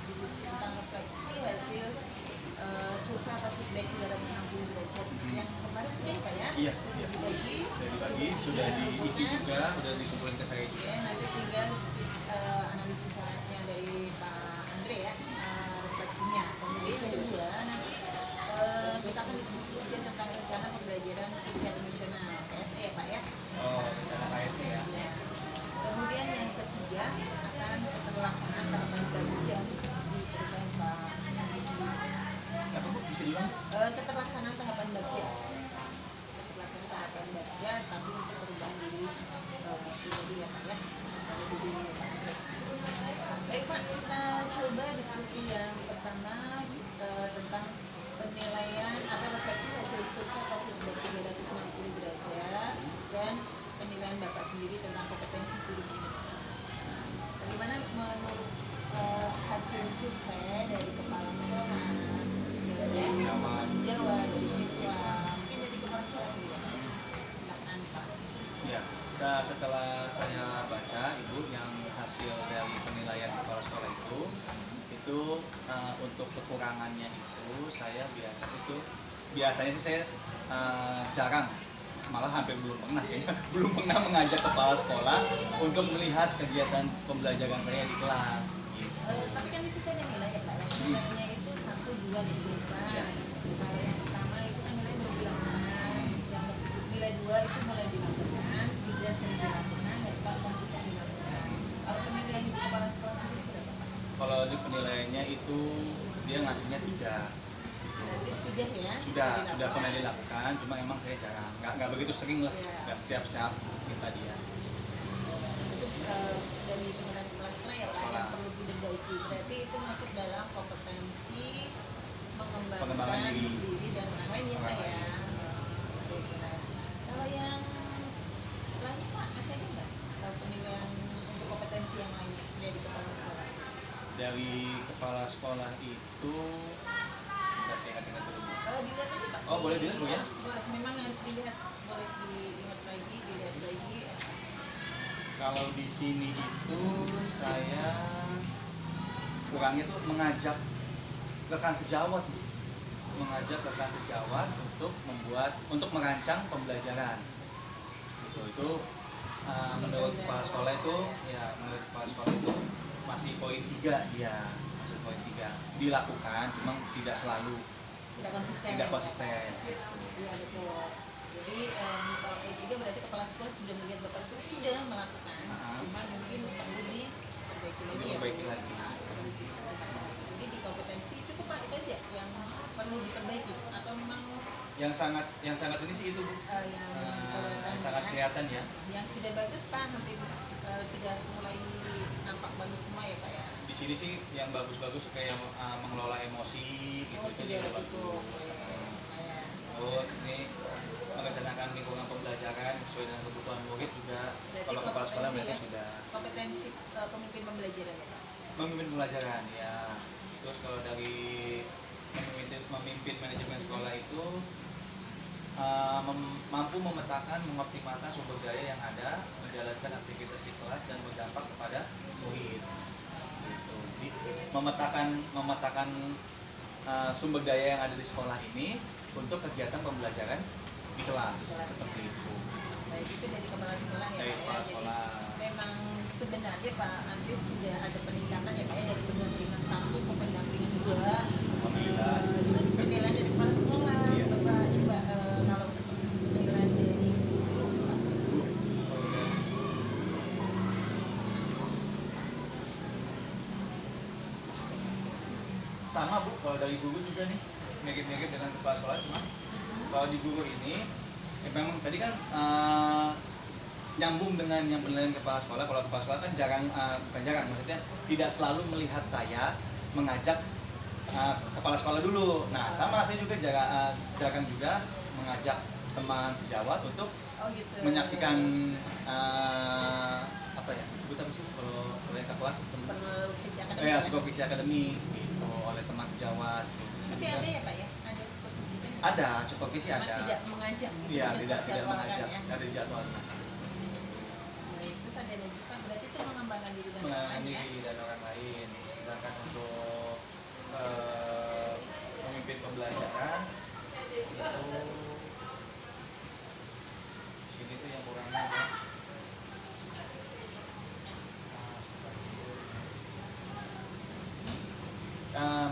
diskusi tentang refleksi hasil survei atau feedback 360 derajat yang kemarin sudah ya Pak ya? Iya. Dibagi, sudah diisi juga, sudah dikumpulin ke saya juga. Ya, nanti tinggal analisis yang dari Pak Andre ya, refleksinya. Kemudian yang kedua nanti kita akan diskusi juga tentang rencana pembelajaran sosial emosional PSE ya Pak ya. Oh, rencana PSE ya. Ya. Kemudian yang ketiga akan keterlaksanaan tahapan kajian di perusahaan Pak Andre sendiri. Apa Bu? Bisa diulang? Keterlaksanaan tahapan baca, tapi untuk perubahan diri pribadi ya Pak ya. Baik Pak, kita coba diskusi yang pertama tentang penilaian atau refleksi hasil survei COVID 360 derajat dan penilaian Bapak sendiri tentang kompetensi guru ini. Bagaimana menurut hasil survei dari kepala sekolah, dari sejawat, dari siswa, mungkin dari kepala sekolah juga? Silakan Pak. Ya, setelah saya baca Ibu yang hasil dari penilaian kepala sekolah itu untuk kekurangannya itu saya biasanya sih saya jarang, malah hampir belum pernah ya, belum pernah mengajak kepala sekolah untuk melihat kegiatan pembelajaran saya di kelas. Gitu. Tapi kan di situ ada nilai ya Pak, nilainya itu 1, 2, 3. Ya. Kalau yang pertama itu kan nilai belum dilakukan, yang nilai 2 itu mulai dilakukan, 3 sering dilakukan, dan 4 konsisten dilakukan. Kalau penilaian ibu kepala sekolah sendiri berapa Pak? Kalau di penilaiannya itu dia ngasihnya 3. Berarti sudah ya? Sudah pernah dilakukan, cuma emang saya jarang, nggak begitu sering lah, nggak setiap saat kita dia. Itu dari penggunaan kepala sekolah ya Pak, yang perlu diperbaiki. Berarti itu masuk dalam kompetensi mengembangkan diri dan orang lain ya Pak ya. Kalau yang lainnya Pak, masih ada nggak penilaian untuk kompetensi yang lainnya dari kepala sekolah? Dari kepala sekolah itu saya ingat dulu. Kalau dilihat aja Pak. Oh, boleh dilihat Bu ya? Boleh, memang harus dilihat, boleh dilihat lagi, dilihat lagi. Kalau di sini itu saya kurangnya tuh mengajak rekan sejawat untuk merancang pembelajaran. Itu menurut kepala sekolah itu masih poin 3 ya, masih poin 3 dilakukan, cuma tidak selalu, tidak konsisten. Iya betul. Jadi kalau poin 3 berarti kepala sekolah sudah melihat Bapak itu sudah melakukan, cuma mungkin perlu diperbaiki lagi. Jadi di kompetensi cukup Pak, itu aja yang perlu diperbaiki atau memang yang sangat ini sih itu Bu, yang sangat kelihatan ya. Yang sudah bagus Pak, hampir sudah mulai nampak bagus semua ya Pak ya. Di sini sih yang bagus-bagus kayak mengelola emosi gitu, Sudah cukup. Terus ini merencanakan lingkungan pembelajaran sesuai dengan kebutuhan murid juga. Kalau kepala sekolah mereka sudah kompetensi pemimpin pembelajaran ya Pak. Memimpin pembelajaran ya. Terus kalau dari memimpin manajemen sekolah itu mampu memetakan, mengoptimalkan sumber daya yang ada, menjalankan aktivitas di kelas dan berdampak kepada murid. Gitu. Jadi, memetakan sumber daya yang ada di sekolah ini untuk kegiatan pembelajaran di kelas seperti itu. Baik, itu dari kepala sekolah ya dari Pak kepala ya. Sekolah. Jadi memang sebenarnya Pak Andri sudah ada peningkatan ya Pak ya, dari pendampingan 1 ke pendampingan 2. Alhamdulillah. Itu penilaian dari kepala sekolah. Iya. Bapak coba kalau untuk penilaian dari Pak. Sama Bu, kalau dari guru juga nih mirip-mirip dengan kepala sekolah, cuma kalau di guru ini memang tadi kan nyambung dengan yang penilaian kepala sekolah. Kalau kepala sekolah kan bukan jarang, maksudnya tidak selalu melihat saya mengajak kepala sekolah dulu. Nah, sama saya juga jarang juga mengajak teman sejawat untuk menyaksikan apa ya, disebut apa sih kalau yang ke kelas? Supervisi akademik gitu oleh teman sejawat. Tapi ada ya Pak ya? Ada supervisi kan? Ada, supervisi ada. Tidak mengajak gitu. Iya, tidak mengajak. Ya? Ada di jadwalnya. Terus ada lagi Pak, berarti itu mengembangkan diri dan orang Mengembangkan lain ya? diri dan orang lain. Sedangkan untuk pembelajaran itu sini tuh yang kurangnya ada.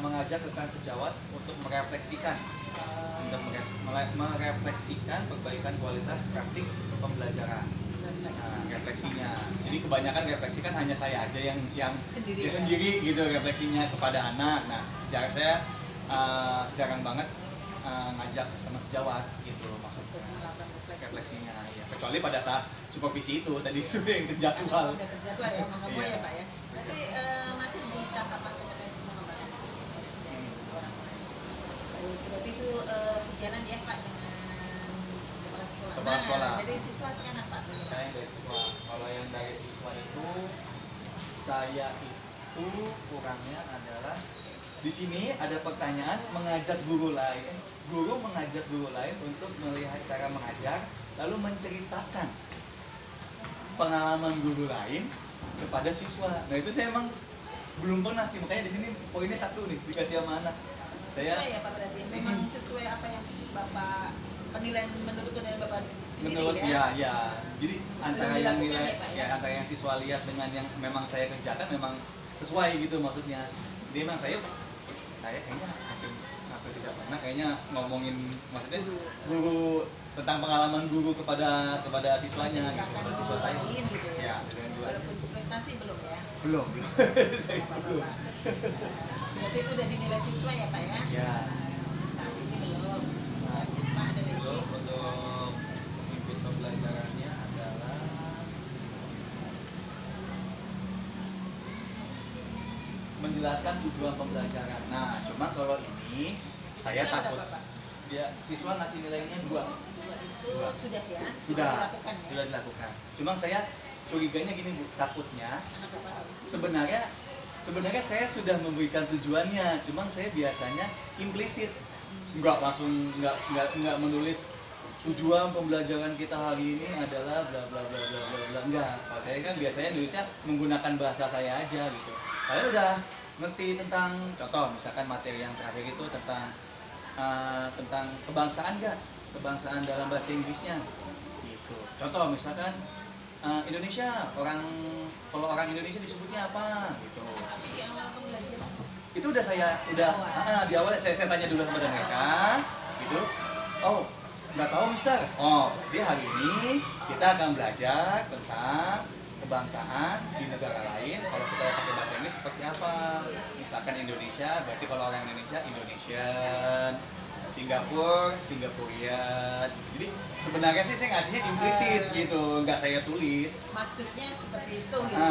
Mengajak rekan sejawat untuk merefleksikan perbaikan kualitas praktik pembelajaran. Nah, refleksinya. Jadi kebanyakan refleksikan hanya saya aja yang sendiri gitu refleksinya kepada anak. Nah, saya jarang banget ngajak teman sejawat gitu maksudnya refleksinya ya. Kecuali pada saat supervisi itu tadi sudah yang terjadwal. Udah terjadwal ya, mau nggak mau ya Pak ya. Berarti masih di tahapan kompetensi pengembangan orang-orang. Berarti itu sejalan ya Pak dengan kepala sekolah. Nah, dari siswa sekarang Pak? Saya yang dari siswa. Kalau yang dari siswa itu saya itu kurangnya adalah di sini ada pertanyaan mengajak guru lain. Guru mengajak guru lain untuk melihat cara mengajar lalu menceritakan pengalaman guru lain kepada siswa. Nah itu saya emang belum pernah sih, makanya di sini poinnya satu nih dikasih sama anak. Saya sesuai ya Pak berarti memang sesuai apa yang Bapak menurut penilaian Bapak sendiri menurut ya. Jadi antara belum yang dilakukan nilai ya, Pak, antara yang siswa lihat dengan yang memang saya kerjakan memang sesuai gitu maksudnya. Jadi memang saya kayaknya hampir tidak pernah kayaknya ngomongin maksudnya guru tentang pengalaman guru kepada siswanya gitu, kepada siswa saya. Gitu ya. Walaupun untuk prestasi belum ya? Belum. Saya belum. Berarti itu udah dinilai siswa ya Pak ya? Ya. Saat ini belum. Pak ada lagi? Untuk pemimpin pembelajarannya adalah menjelaskan tujuan pembelajaran. Nah, cuma kalau ini saya takut dia siswa ngasih nilainya 2. Itu sudah ya? Sudah dilakukan ya? Sudah dilakukan. Cuma saya curiganya gini Bu, takutnya Anak Bapak sebenarnya saya sudah memberikan tujuannya, cuma saya biasanya implisit, nggak langsung nggak menulis tujuan pembelajaran kita hari ini adalah bla bla bla bla bla bla, enggak. Kalau saya kan biasanya nulisnya menggunakan bahasa saya aja gitu. Kalian udah ngerti tentang contoh misalkan materi yang terakhir itu tentang kebangsaan nggak? Kebangsaan dalam bahasa Inggrisnya gitu. Contoh misalkan Indonesia, kalau orang Indonesia disebutnya apa gitu. Tapi di awal pembelajaran Itu udah di awal saya tanya dulu kepada mereka gitu. Oh, nggak tahu Mister. Oh, jadi hari ini kita akan belajar tentang kebangsaan di negara lain. Kalau kita pakai bahasa Inggris seperti apa? Misalkan Indonesia, berarti kalau orang Indonesia Indonesian, Singapura, Singaporean. Jadi sebenarnya sih saya ngasihnya implisit gitu, nggak saya tulis. maksudnya seperti itu gitu.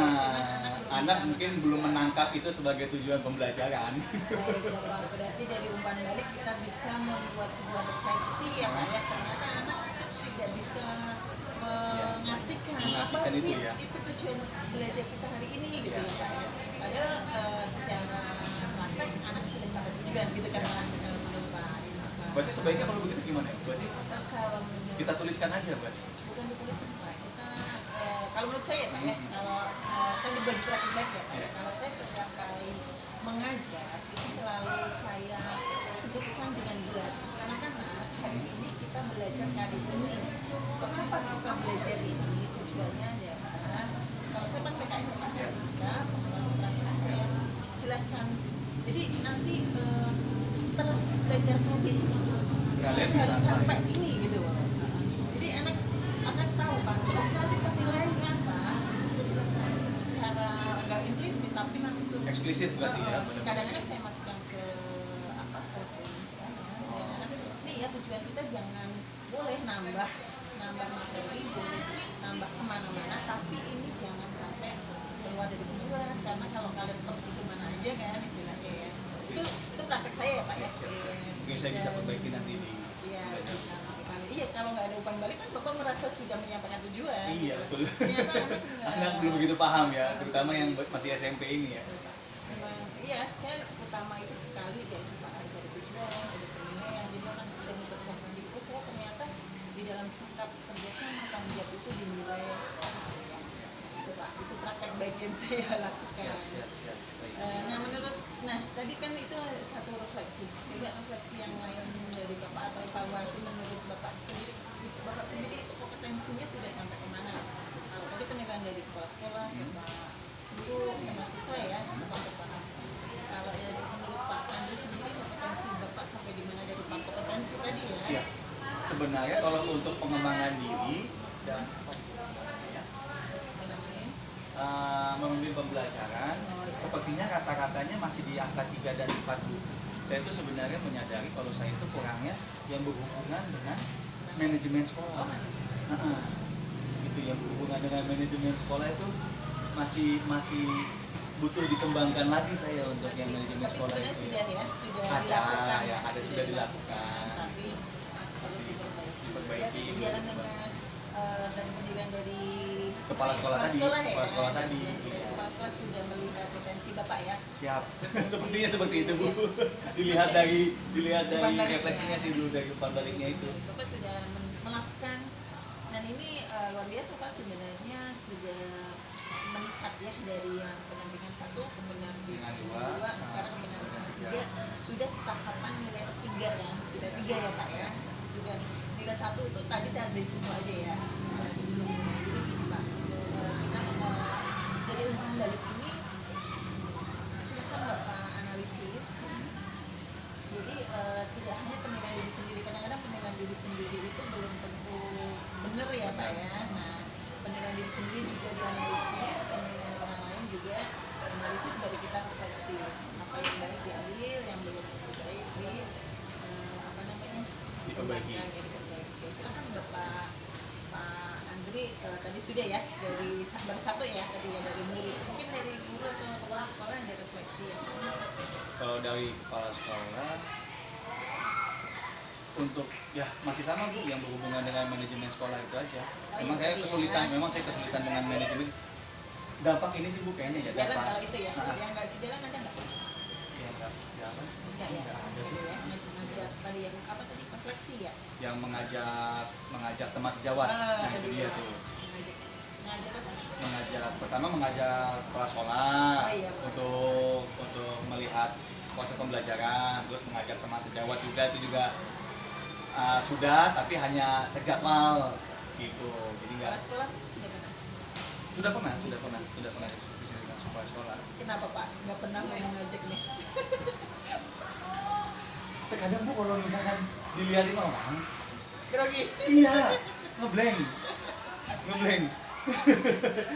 Anak mungkin belum menangkap itu sebagai tujuan pembelajaran. Baik, Bapak. Berarti dari umpan balik kita bisa membuat sebuah refleksi ya Pak ya. Ternyata anak tidak bisa mengartikan apa itu, sih ya. itu tujuan belajar kita hari ini gitu ya Pak ya. Padahal secara praktek anak sudah sampai tujuan gitu kan Pak, menurut Pak. Berarti sebaiknya kalau begitu gimana ya? Berarti Kalau menurut kita tuliskan aja berarti. bukan dituliskan Pak, kita kalau menurut saya Pak ya, kalau saya dibagi praktek ya Pak ya, kalau saya setiap kali mengajar itu selalu saya sebutkan dengan jelas anak-anak hari ini kita belajar kali ini, kenapa kita belajar ini, tujuannya adalah kalau saya kan PKN Pak Fisika, praktek saya jelaskan, jadi nanti setelah belajar kali ini Kalian harus bisa sampai ini gitu. Jadi anak tahu Pak, terus nanti penilaiannya apa bisa dijelaskan secara nggak implisit tapi langsung eksplisit berarti ya. kadang-kadang saya masukkan ke saya anak ini ya tujuan kita jangan boleh nambah materi, boleh nambah kemana-mana, tapi ini jangan sampai keluar dari tujuan, karena kalau kalian pergi kemana aja kan istilahnya ya, itu praktek saya ya Pak ya. Mungkin saya bisa perbaiki nanti di Iya, kalau nggak ada umpan balik kan Bapak merasa sudah menyampaikan tujuan. Iya betul. Ternyata Anak belum begitu paham ya, terutama yang masih SMP ini ya. Memang, iya, saya utama itu sekali ya Pak, ada tujuan, ada penilaian, jadi orang bisa mempersiapkan diri. Oh, saya ternyata di dalam sikap kerjasama tanggung jawab itu dinilai seperti ya. Itu Pak, itu praktek bagian saya lakukan. Siap. Nah tadi kan itu satu refleksi refleksi. Coba refleksi yang lain dari Bapak atau evaluasi menurut Bapak sendiri. Bapak sendiri itu kompetensinya sudah sampai kemana? Kalau tadi penilaian dari kepala sekolah, Bapak guru, mahasiswa ya, Bapak. Kalau dari menurut Pak Andri sendiri kompetensi Bapak sampai di mana dari Pak kompetensi tadi ya? Iya. Sebenarnya kalau untuk pengembangan diri dan memimpin pembelajaran, sepertinya kata-katanya masih di angka 3 dan 4 Bu. Saya itu sebenarnya menyadari kalau saya itu kurangnya yang berhubungan dengan manajemen sekolah. Itu yang berhubungan dengan manajemen sekolah itu masih butuh dikembangkan lagi saya untuk yang manajemen sekolah tapi itu. Sudah ya, sudah Ada, dilakukan. ya, ada sudah dilakukan. Tapi masih diperbaiki. Berarti sejalan dengan dan penilaian dari Kepala sekolah tadi, ya, kepala sekolah tadi. Dari kepala sekolah sudah melihat potensi Bapak ya. Siap. Sepertinya seperti itu Bu. dilihat dari refleksinya sih dulu, dari umpan baliknya itu. Bapak sudah melakukan, dan ini luar biasa Pak, sebenarnya sudah meningkat ya dari yang pendampingan 1 ke pendampingan 2, sekarang ke pendampingan 3, sudah tahapan nilai 3 ya, nilai 3 ya Pak ya. Sudah nilai 1 itu tadi saya ambil siswa aja ya. Jadi gini Pak, kita dari umpan balik ini silakan Bapak analisis. Jadi tidak hanya penilaian diri sendiri, kadang-kadang penilaian diri sendiri itu belum tentu benar ya Pak ya. Nah, penilaian diri sendiri juga dianalisis, penilaian orang lain juga analisis, baru kita refleksi apa yang baik diambil, yang belum baik Diperbaiki. Silakan Bapak Andri, tadi sudah ya dari baru 1 ya tadi ya, dari murid, mungkin dari guru atau kepala sekolah ada refleksi ya. Kalau dari kepala sekolah untuk ya masih sama Bu, yang berhubungan dengan manajemen sekolah itu aja. Memang saya kesulitan, dengan manajemen. Dampak ini sih Bu kayaknya ya. Sejalan kalau itu ya, yang nggak sejalan ada nggak? Yang nggak sejalan. Enggak ya, Nggak ada. gitu ya, ngajak tadi yang apa tadi, refleksi ya? Yang mengajak teman sejawat. Nah itu dia tuh. Ngajak apa? Pertama mengajak kepala sekolah Oh, untuk melihat konsep pembelajaran, terus mengajak teman sejawat juga, itu juga sudah, tapi hanya terjadwal gitu. Jadi Kepala nggak sekolah sudah pernah? sudah pernah diskusi dengan kepala sekolah. Kenapa Pak? Nggak pernah mau mengajak nih? Terkadang Bu kalau misalkan dilihatin orang, Grogi. iya, ngeblank.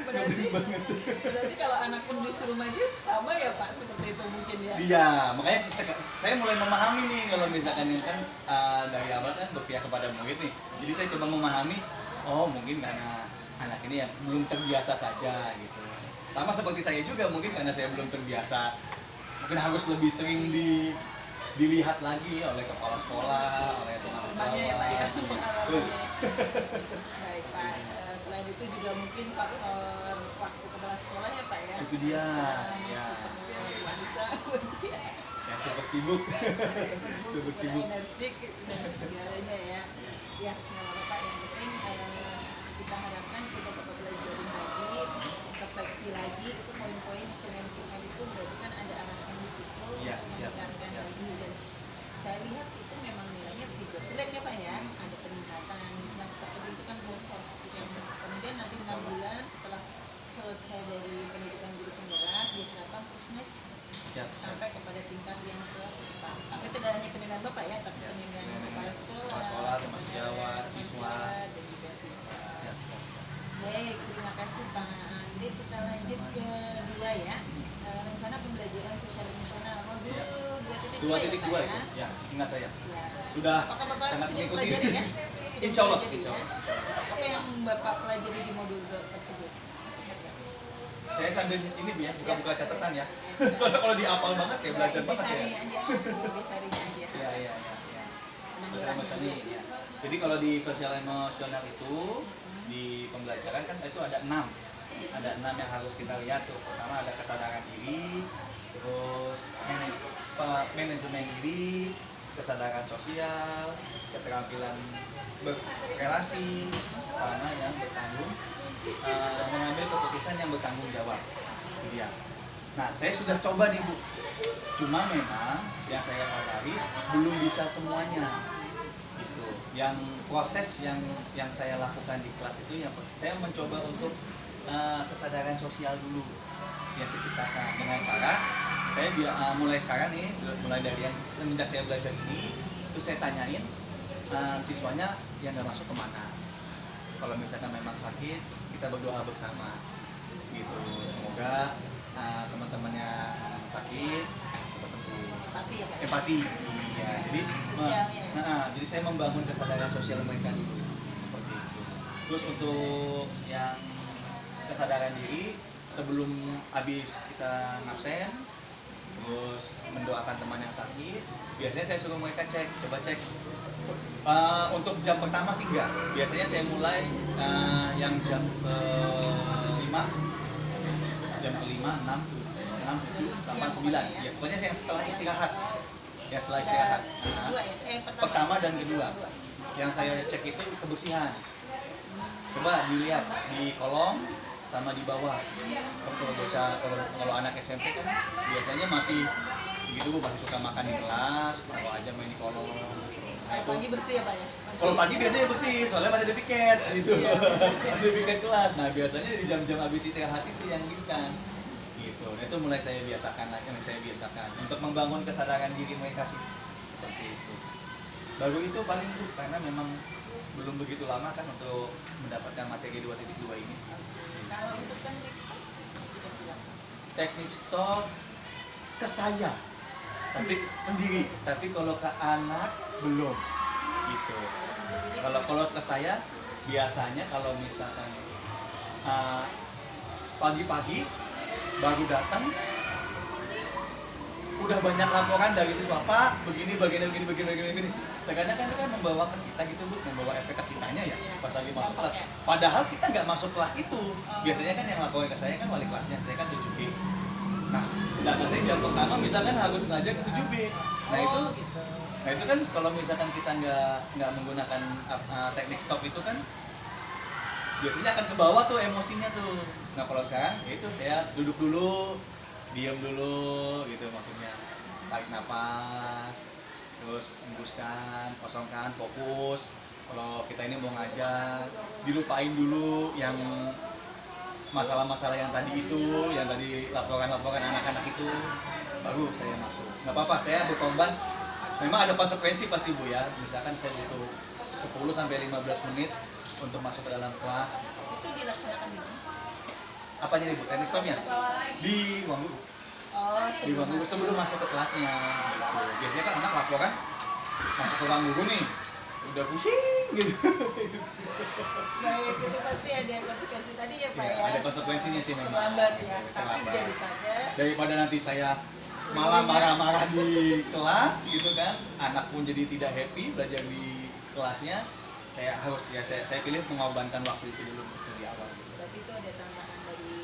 Berarti kalau anak pun disuruh maju sama ya Pak, seperti itu mungkin ya? Iya, makanya saya mulai memahami nih kalau misalkan ini kan dari awal kan berpihak kepada murid nih. Jadi saya coba memahami, oh mungkin karena anak ini yang belum terbiasa saja gitu. Sama seperti saya juga, mungkin karena saya belum terbiasa, mungkin harus lebih sering dilihat lagi oleh kepala sekolah, oleh teman-teman. Banyak ya Pak ya, Betul. pengalamannya. Baik Pak, selain itu juga mungkin faktor waktu kepala sekolah ya Pak ya? Itu dia, ya. Bisa, Ya super sibuk. Super sibuk. energik dan segalanya ya. Ya, nggak apa-apa Pak, yang penting kita harapkan coba Bapak pelajarin lagi, refleksi lagi, itu poin-poin kemenstruan itu berarti kan ada arahan di situ Ya, untuk siap. meningkatkan lagi, dan saya lihat itu memang nilainya tidak jelek ya Pak ya, ada peningkatan. Yang terpenting itu kan proses yang kemudian nanti 6 bulan setelah selesai dari pendidikan guru penggerak diharapkan terus naik Siap. sampai kepada tingkat yang ke depan. Tapi tidak hanya penilaian Bapak ya, tapi penilaian kepala sekolah, teman sejawat, siswa. dan juga siswa. Siap. Baik, terima kasih Pak Andi. Kita lanjut ke 2 ya. Rencana pembelajaran sosial emosional modul 2.2 ya Pak 2.2 ya. itu. Ya, ingat saya. Ya. Sudah Apakah Bapak sangat sudah mengikuti. pelajari ya? Sudah Insya Allah. pelajari ya? Apa yang Bapak pelajari di modul tersebut? Masih ingat nggak? Saya sambil ini ya, buka-buka catatan ya. Soalnya kalau dihafal banget kayak belajar banget ya. Disaring aja, disaring aja. Iya. Sosial emosional ya. Jadi kalau di sosial emosional itu di pembelajaran kan itu ada 6. Ada 6 yang harus kita lihat tuh. Pertama ada kesadaran diri, terus manajemen diri, kesadaran sosial, keterampilan berrelasi, sama yang bertanggung, mengambil keputusan yang bertanggung jawab. Itu dia. Nah, saya sudah coba nih Bu, cuma memang yang saya sadari belum bisa semuanya gitu. Yang proses yang saya lakukan di kelas itu, yang saya mencoba untuk kesadaran sosial dulu yang saya ciptakan dengan cara saya mulai sekarang nih, mulai dari yang semenjak saya belajar ini, itu saya tanyain siswanya yang nggak masuk kemana. Kalau misalkan memang sakit, kita berdoa bersama gitu, semoga teman-temannya sakit cepat sembuh. Empati ya Pak? Empati, iya. Jadi Sosialnya. jadi saya membangun kesadaran sosial mereka dulu seperti itu. Terus untuk yang kesadaran diri sebelum habis kita ngabsen, terus mendoakan teman yang sakit, biasanya saya suruh mereka coba cek. Untuk jam pertama sih enggak, biasanya saya mulai yang jam 5, jam kelima, 6, 7, 8, 9 ya, pokoknya yang setelah istirahat, yang setelah istirahat. Pertama dan kedua yang saya cek itu kebersihan. Coba dilihat di kolong sama di bawah. Kalau bocah, kalau anak SMP kan biasanya masih gitu Bu, masih suka makan di kelas, bawa aja main di kolong. Nah, itu Pagi bersih ya Pak ya? kalau pagi biasanya bersih, soalnya masih ada piket gitu. Ada piket kelas. Nah, biasanya di jam-jam habis istirahat itu yang riskan. Gitu. Nah, itu mulai saya biasakan untuk membangun kesadaran diri mereka sih. Seperti itu. Baru itu paling Bu, karena memang belum begitu lama kan untuk mendapatkan materi 2.2 ini. Kalau untuk teknik stop sudah dilakukan? Teknik stop ke saya, tapi sendiri. Tapi kalau ke anak belum. Gitu. Kalau ke saya biasanya kalau misalkan pagi-pagi baru datang udah banyak laporan dari siswa, Pak begini. Terkadang kan itu kan membawa ke kita gitu Bu, membawa efek ke kitanya ya pas lagi masuk kelas. Padahal kita nggak masuk kelas itu. Biasanya kan yang laporin ke saya kan wali kelasnya, saya kan 7B. Nah, sedangkan saya jam pertama misalkan harus ngajar ke 7B. Nah itu gitu. Nah itu kan kalau misalkan kita nggak menggunakan teknik stop itu kan biasanya akan ke bawah tuh emosinya tuh. Nah kalau sekarang ya itu saya duduk dulu, diam dulu gitu, maksudnya tarik napas, terus hembuskan, kosongkan, fokus. Kalau kita ini mau ngajar, dilupain dulu yang masalah-masalah yang tadi itu, yang tadi laporan-laporan anak-anak itu, baru saya masuk. Nggak apa-apa, saya berkorban. Memang ada konsekuensi pasti Bu ya. Misalkan saya butuh 10-15 menit untuk masuk ke dalam kelas. Itu dilaksanakan di mana? Apanya nih Bu? Teknik stopnya? Di ruang guru. Oh, Di ruang guru sebelum masuk ke kelasnya. Gitu. Biasanya kan anak laporan masuk ke ruang guru nih, udah pusing gitu. Baik, itu pasti ada konsekuensi tadi ya Pak Ya, ya? ada konsekuensinya sih memang. Terlambat ya, tapi Terlambat. daripada Daripada nanti saya malah marah-marah di kelas gitu kan, anak pun jadi tidak happy belajar di kelasnya, saya pilih mengorbankan waktu itu dulu dari awal gitu. berarti itu ada tantangan dari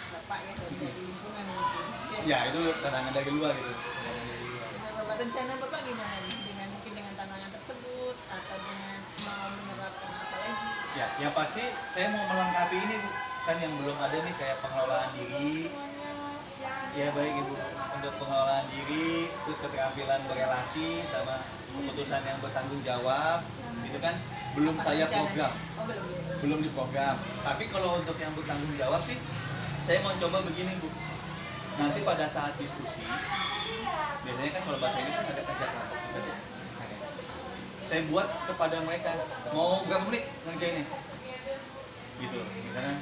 Bapak ya, dari lingkungan mungkin. Ya itu tantangan dari luar gitu. Nah, Bapak, rencana Bapak gimana nih mungkin dengan tantangan tersebut atau dengan mau menerapkan apa lagi? Ya, yang pasti saya mau melengkapi ini Bu, kan yang belum ada nih kayak pengelolaan diri. Ya baik Ibu, untuk pengelolaan diri, terus keterampilan berelasi sama keputusan yang bertanggung jawab, itu kan belum saya program, Oh, belum. belum diprogram. Tapi kalau untuk yang bertanggung jawab sih, saya mau coba begini Bu. Nanti pada saat diskusi, biasanya kan kalau bahasa Inggris kan ada kerja kelompok juga tuh. Saya buat kepada mereka, mau berapa menit ngerjainnya? Gitu, misalnya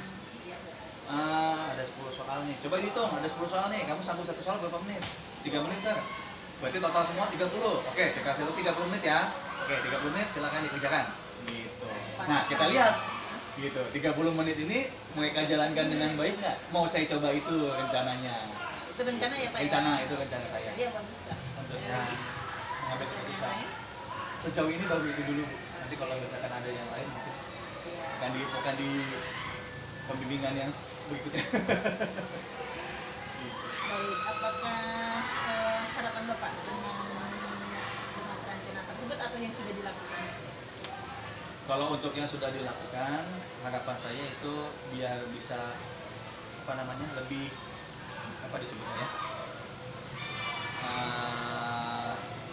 ada 10 soal nih, coba dihitung, ada 10 soal nih, kamu sanggup satu soal berapa menit? 3 menit Sir, berarti total semua 30. Oke, saya kasih itu 30 menit ya. Oke, 30 menit silakan dikerjakan gitu. Nah kita lihat gitu, 30 menit ini mereka jalankan dengan baik nggak? Mau saya coba itu rencananya. Itu rencana ya Pak? Rencana, itu rencana saya Iya, bagus Kak. untuk mengambil keputusan. Sejauh ini baru itu dulu Bu. Nanti kalau misalkan ada yang lain mungkin akan di pembimbingan yang berikutnya. Baik, apakah harapan Bapak dengan rencana tersebut atau yang sudah dilakukan? Kalau untuk yang sudah dilakukan, harapan saya itu biar bisa lebih apa disebutnya ya,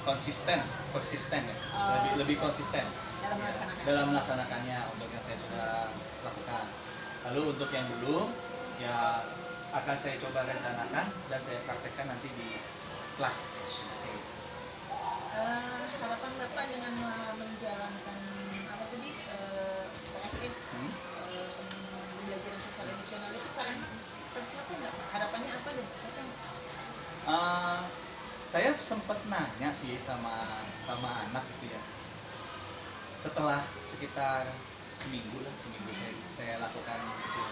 persisten ya, lebih konsisten dalam melaksanakan. dalam melaksanakannya untuk yang saya sudah lakukan. Lalu untuk yang belum ya akan saya coba rencanakan dan saya praktekkan nanti di kelas. Oke. Harapan Bapak dengan menjalankan apa tadi PSE, pembelajaran sosial emosional itu kan tercapai nggak Pak? Harapannya apa dan tercapai nggak? Saya sempat nanya sih sama anak gitu ya. Setelah sekitar seminggu saya lakukan itu.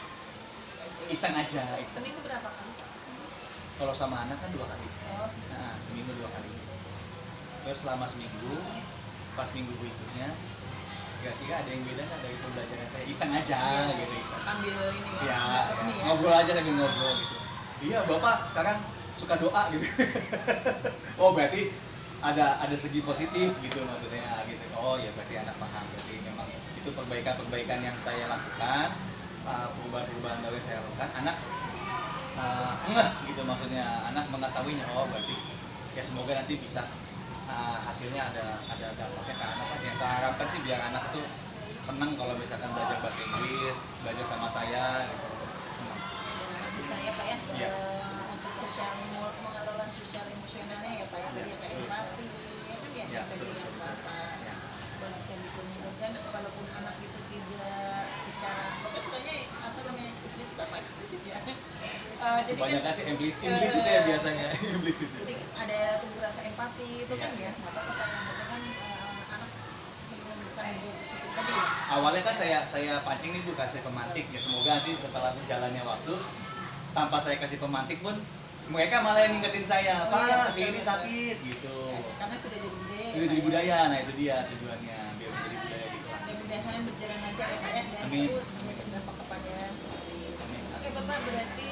PSE. Iseng aja, iseng. Seminggu berapa kali Pak? Kalau sama anak kan 2 kali. Oh, Nah, seminggu 2 kali. Terus selama seminggu, pas minggu berikutnya, kira-kira ada yang beda nggak dari pembelajaran saya? Iseng aja, gitu iseng. Ambil ini ya, Ya, nggak resmi ya. ngobrol aja lagi ngobrol gitu. Iya, Bapak sekarang suka doa gitu. Oh, berarti ada segi positif gitu maksudnya gitu. Oh ya berarti anak paham, berarti memang itu perbaikan yang saya lakukan, perubahan-perubahan baru yang saya lakukan, anak ngeh gitu maksudnya, anak mengetahuinya. Oh berarti ya semoga nanti bisa hasilnya ada dampaknya ke anak. Yang saya harapkan sih biar anak tuh senang kalau misalkan belajar bahasa Inggris, belajar sama saya gitu. Senang. Bisa ya Pak ya, Iya. untuk mengelola sosial emosionalnya ya Pak ya, tadi ya kayak empati ya kan ya, Ya, tadi betul, yang betul. Bapak Ya. berikan itu. Dan walaupun anak itu tidak secara, Bapak sukanya apa namanya, eksplisit apa eksplisit ya. Jadi kan Kebanyakan sih implisit saya biasanya implisit. jadi ada tumbuh rasa empati itu kan Iya. ya, nggak apa-apa kan, yang penting kan anak menemukan dia positif tadi ya. Awalnya kan saya pancing nih Bu, kasih pemantik ya, semoga nanti setelah berjalannya waktu tanpa saya kasih pemantik pun mereka malah yang ngingetin saya, Oh, iya, Pak si betul, ini betul. sakit gitu. Karena sudah jadi budaya. Itu jadi budaya, nah itu dia tujuannya biar menjadi budaya gitu. Mudah-mudahan berjalan lancar ya Pak ya, dan Amin. terus berdampak kepada Amin. Oke Bapak, berarti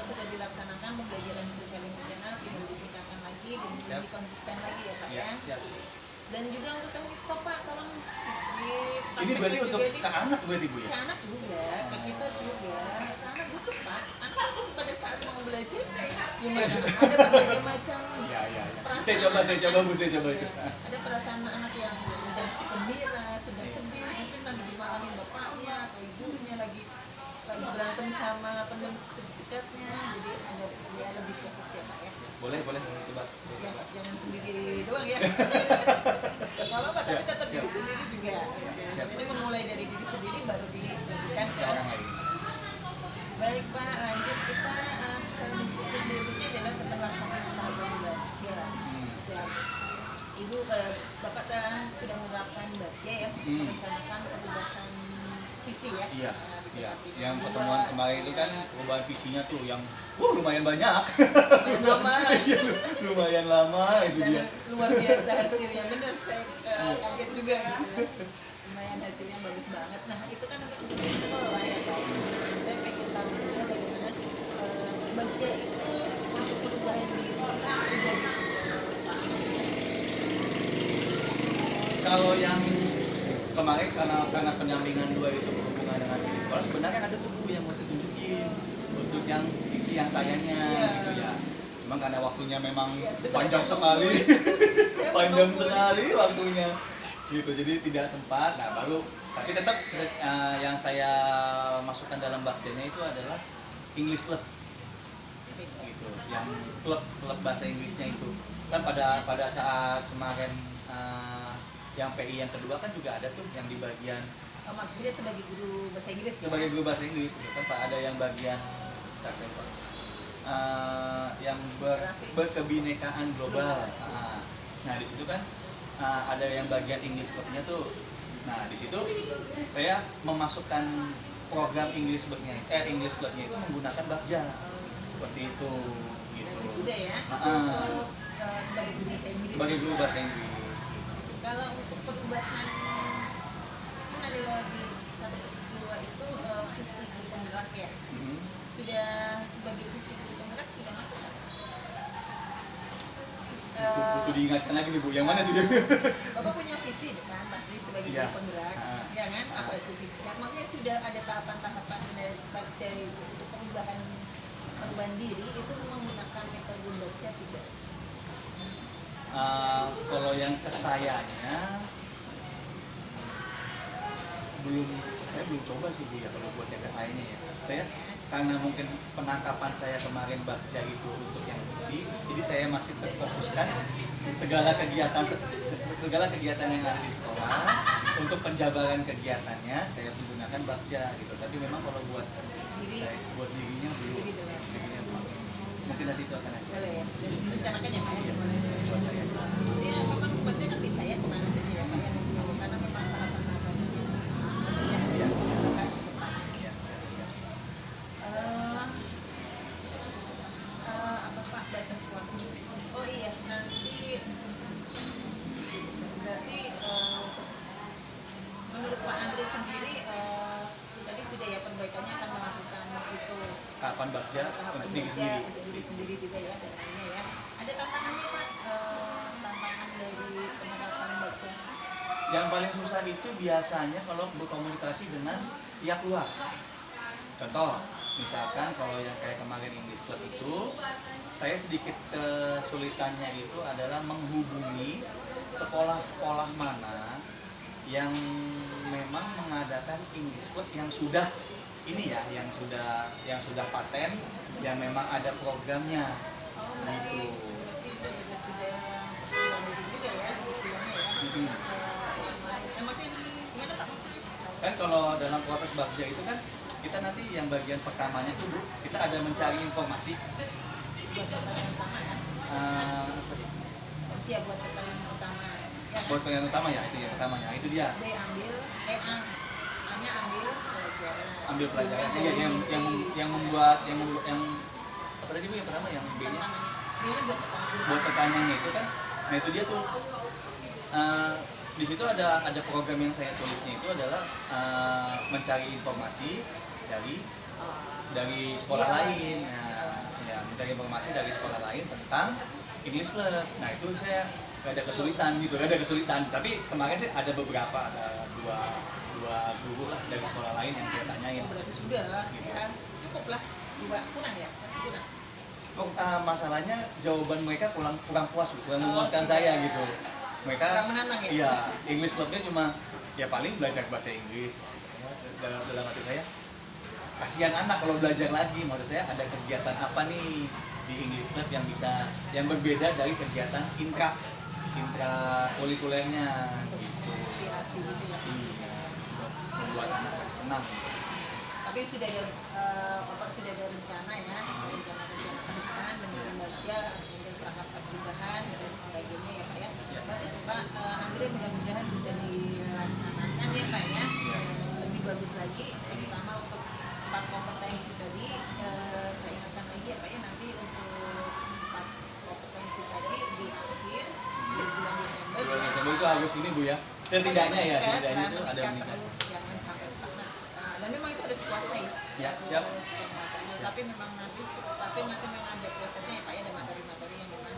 sudah dilaksanakan pembelajaran sosial emosional, tinggal ditingkatkan lagi dan Siap. lebih konsisten lagi ya Pak Ya, ya. siap. Dan juga untuk teknis Bapak, tolong Ini berarti dipraktekkan untuk juga nih. ke anak berarti Bu ya? Ke anak juga, ke kita juga. Ke anak butuh Pak. Anak itu pada saat mau belajar gimana? Ada berbagai macam Ya, ya, ya. perasaan. Saya coba Bu, saya coba itu. Ya, ada perasaan anak yang sedang gembira, sedang sedih, mungkin lagi dimarahin bapaknya atau ibunya, lagi berantem sama teman sedekatnya, jadi ada ya lebih fokus ya Pak ya. Boleh coba. Saya Ya, coba. jangan sendiri doang ya. Gak apa-apa, tapi tetap diri sendiri juga. Siap. Jadi memulai dari diri sendiri baru dilanjutkan Ke ke orang lain. Baik Pak, lanjut kita diskusi berikutnya adalah tentang pelaksanaan program baca. Ya. Ibu, Bapak kan sudah menerapkan baca ya, merencanakan perubahan visi ya. Iya, di iya. TKP. Yang pertemuan kemarin itu kan perubahan visinya tuh yang lumayan banyak. Lama Lumayan lama itu dan dia. luar biasa hasilnya, benar saya kaget juga gitu ya. Lumayan hasilnya bagus banget. Nah itu kan untuk menjadi sekolah ya Pak. Saya pengen tahu juga bagaimana baca itu untuk perubahan diri menjadi Kalau yang kemarin karena penyampingan 2 itu berhubungan dengan visi sekolah, sebenarnya ada tuh Bu yang mau saya tunjukin untuk yang visi yang sayanya gitu ya. Cuma karena waktunya memang Ya, sudah panjang saya sekali, Saya panjang menunggu di sekali situ. waktunya gitu, jadi tidak sempat. Nah baru tapi tetap yang saya masukkan dalam baktinya itu adalah English Club gitu, yang klub bahasa Inggrisnya itu kan pada saat kemarin yang PI yang kedua kan juga ada tuh yang di bagian maksudnya sebagai guru bahasa Inggris ya? sebagai guru bahasa Inggris gitu kan Pak, ada yang bagian sebentar saya lupa. Yang berkebinekaan global. Nah di situ kan ada yang bagian English Club-nya tuh. Nah di situ saya memasukkan program English Club-nya itu menggunakan Bagja seperti itu gitu. Sudah ya? Ah. Sebagai guru bahasa Inggris. Sebagai guru bahasa Inggris. Kalau untuk perubahan kan ada di satu kedua itu visi guru penggerak ya. Sudah sebagai visi guru penggerak sudah masuk nggak? Butuh diingatkan lagi nih Bu, yang mana tuh dia? Bapak punya visi kan pasti sebagai Iya. guru penggerak, ya kan? Apa itu visinya? Maksudnya sudah ada tahapan-tahapan dari baca itu untuk perubahan perubahan diri itu menggunakan metode baca tidak? Kalau yang ke sayanya saya belum coba sih Bu ya, kalau buat yang ke sayanya ya. Saya karena mungkin penangkapan saya kemarin baca itu untuk yang isi, jadi saya masih terfokuskan segala kegiatan yang ada di sekolah untuk penjabaran kegiatannya saya menggunakan baca gitu. Tapi memang kalau buat saya, buat dirinya belum. Mungkin nanti itu akan ada. Boleh ya, rencanakan ya Pak ya? Buat saya. Ya memang baca kan bisa ya kemana saja ya Pak ya, karena memang tahapan-tahapan Iya. apa Pak batas waktu? Oh iya, nanti berarti menurut Pak Andri sendiri tadi sudah ya perbaikannya akan melakukan itu Kapan baca tahapan untuk diri baca sendiri. untuk diri sendiri juga ya dan lainnya ya. Ada tantangannya Pak, tantangan dari penerapan baca. Yang paling susah itu biasanya kalau berkomunikasi dengan pihak luar. Contoh, misalkan kalau yang kayak kemarin English Club itu, saya sedikit kesulitannya itu adalah menghubungi sekolah-sekolah mana yang memang mengadakan English Club yang sudah ini ya, yang sudah paten, yang memang ada programnya. Oh, berarti Gitu. itu juga sudah diri juga ya istilahnya ya. Maksudnya gimana Pak maksudnya? Kan kalau dalam proses bagja itu kan kita nanti yang bagian pertamanya tuh Bu, kita ada mencari informasi. Buat pertanyaan utama ya. Kunci ya buat pertanyaan utama. Ya, kan? Buat yang utama ya, itu yang utamanya. Itu dia. B ambil, A-nya ambil pelajaran. Ambil pelajaran. B-nya Iya, dari yang membuat yang apa tadi Bu yang pertama yang B-nya tantangannya. B-nya buat pertanyaan. buat pertanyaannya itu kan. Nah, itu dia tuh. Di situ ada program yang saya tulisnya itu adalah mencari informasi dari sekolah Iya, lain. Nah, ya, mencari informasi dari sekolah lain tentang English Club. Nah, itu saya gak ada kesulitan. Tapi kemarin sih ada dua guru lah dari sekolah lain yang saya tanyain. Berarti sudah, Gitu. ya kan? Cukup lah. Dua kurang ya, masih kurang. Masalahnya jawaban mereka kurang puas, kurang memuaskan tidak. saya gitu. Mereka Kurang menantang ya? Iya, English Clubnya cuma ya paling belajar bahasa Inggris. Dalam hati saya, kasihan anak kalau belajar lagi. Maksud saya ada kegiatan apa nih di English Club yang berbeda dari kegiatan intra kulikulernya Untuk gitu. inspirasi gitu ya. Iya, membuat anak senang. Tapi sudah ada Bapak sudah ada rencana ya, rencana ke depan dengan membaca, kemudian prakarsa perubahan dan sebagainya ya Pak ya. Ya. Berarti Pak Andre mudah-mudahan bisa dilaksanakan ya Pak ya. Ya. Lebih bagus lagi, terutama untuk 4 kompetensi tadi. Saya ingatkan lagi ya Pak ya, nanti untuk 4 kompetensi tadi di akhir di bulan Desember. Bulan ya. Desember itu harus ini Bu ya. Setidaknya itu ada meningkat meningkat. terus, jangan sampai stagnan. Dan memang itu harus dikuasai. Ya, siap. Harus dikuasai. Tapi memang nanti memang ada prosesnya ya Pak ya, ada materi-materi yang memang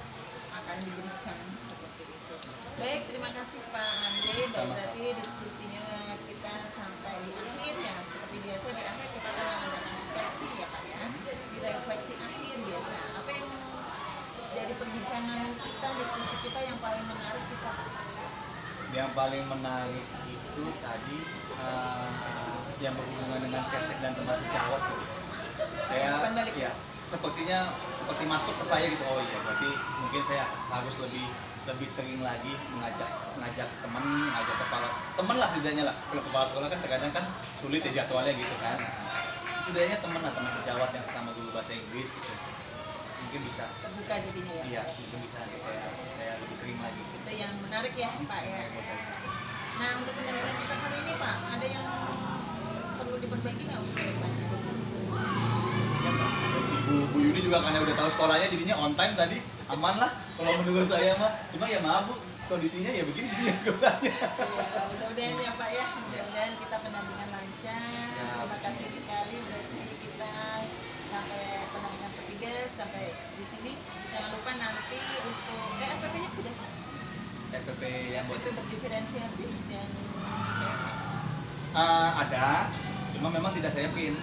akan diberikan seperti itu. Baik, terima kasih Pak Andre. Berarti diskusinya kita sampai di akhir ya. Seperti biasa di akhir kita akan mengadakan refleksi ya Pak ya. Di refleksi akhir biasa. Apa yang dari perbincangan kita, diskusi kita yang paling menarik kita? Yang paling menarik itu tadi yang berhubungan dengan Kepsek dan tempat sejawat sih. Saya Balik. ya seperti masuk ke saya gitu. Oh iya, berarti mungkin saya harus lebih sering lagi mengajak teman, mengajak teman lah setidaknya lah. Kalau kepala sekolah kan terkadang kan sulit ya jadwalnya gitu kan. Setidaknya teman sejawat yang sama guru bahasa Inggris gitu. Mungkin bisa. Terbuka jadinya ya. Iya, mungkin bisa saya lebih sering lagi. Itu yang menarik ya Pak ya. Nah, untuk penyampaian kita hari ini Pak, ada yang perlu diperbaiki nggak untuk kedepannya? Bu Yuni juga karena udah tahu sekolahnya jadinya on time tadi aman lah kalau menurut saya mah. Cuma ya maaf Bu, kondisinya ya begini jadinya sekolahnya. Ya, mudah-mudahan ya Pak ya, mudah-mudahan kita pendampingan lancar. Terima kasih sekali, berarti kita sampai pendampingan ketiga sampai di sini. Jangan lupa nanti untuk FPP-nya sudah FPP yang buat itu berdiferensiasi dan PSA. ada Cuma memang tidak saya print.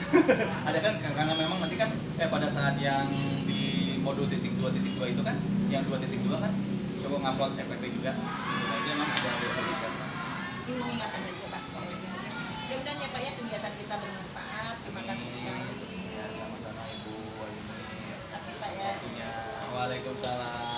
Ada kan karena memang nanti kan pada saat yang di modul titik 2.2 itu kan, yang 2.2 kan coba ngupload FTP juga. Nah, itu memang ada tulisan. Ini mengingatkan aja Pak. Ya udah ya Pak ya, kegiatan kita bermanfaat. Terima kasih sekali. Ya, sama-sama Ibu Wahyuni. Terima kasih Pak ya. Waalaikumsalam.